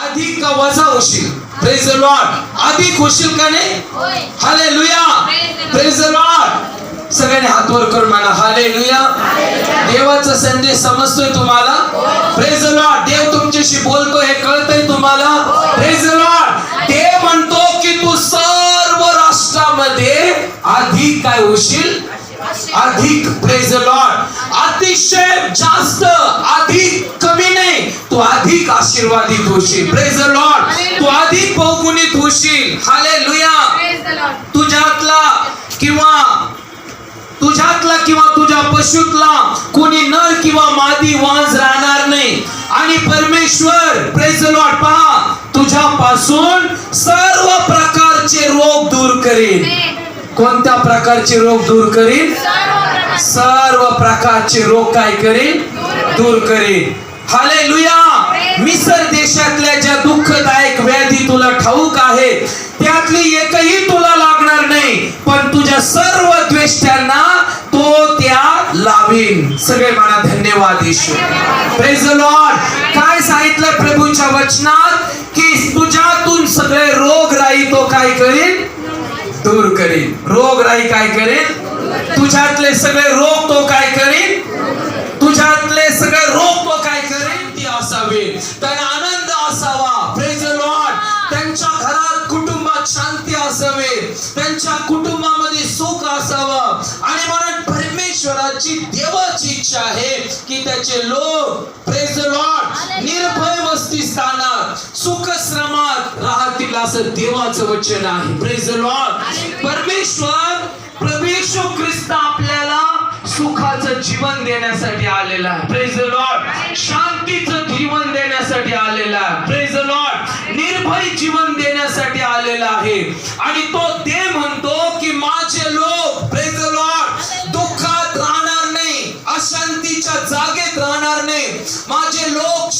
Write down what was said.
अधिक का वजा होशील. Praise the Lord. अधिक होशील का नाही? हालेलुया. Praise the Lord. सगळ्यांनी हात वर करून म्हणा हालेलुया. देवाचा संदेश समजतोय तुम्हाला? Praise the Lord. देव तुमच्याशी बोलतो हे कळतंय तुम्हाला? Praise the Lord. देव म्हणतो की तू सर्व राष्ट्रामध्ये अधिक काय होशील? अधिक. Praise the Lord. अतिशय जास्त, अधिक कमी नाही. तू अधिक आशीर्वादित होशील. Praise the Lord. तू अधिक बहुगुणित होशील. हालेलुया. तुझ्यातला किंवा तुझ्या पशुतला कोणी नर किंवा मादी वांज राहणार नाही. आणि परमेश्वर प्रेज द लॉर्ड पहा तुझ्यापासून सर्व प्रकारचे रोग दूर करेल. कोणत्या प्रकारचे रोग दूर करेल? सर्व प्रकारचे रोग काय करेल? दूर करेल. हालेलुया. मिस्र देशातल्या ज्या दुःखदायक व्याधी तुला ठाऊक आहे त्यातली एकही तुला लागणार नाही, पण तुझ्या सर्व द्वेष्ट्यांना तो त्या लावीन. सगळे म्हणा धन्यवाद ईश्वर. Praise the Lord. काय सांगितलं प्रभूच्या वचनात की तुझ्यातून सगळे रोगराई तो काय करेल? दूर करेल. रोगराई काय करेल? तुझ्यातले सगळे रोग तो काय करेल? तुझ्यातले सगळे रोग तो काय करेल? ती असावे. त्यांना आनंद असावा. Praise the Lord. त्यांच्या घरात कुटुंबात शांती असावे. त्यांच्या कुटुंबामध्ये सुख असावं. आणि म्हणून परमेश्वराची देवाची इच्छा आहे की त्याचे लोक प्रेज द लॉर्ड निर्भय वसतिस्थानात सुखश्रमात राहतील असं देवाचं वचन आहे. Praise the Lord. परमेश्वर प्रभू येशू ख्रिस्त आपल्याला सुखाचं जीवन देण्यासाठी आलेला आहे. Praise the lord. शांतीचं जीवन देण्यासाठी आलेला आहे. Praise the lord. निर्भय जीवन देण्यासाठी आलेला आहे. आणि तो ते म्हणतो की माझे लोक प्रेज द लॉर्ड दुःखात राहणार नाही, अशांतीच्या जागेत राहणार नाही. माझे लोक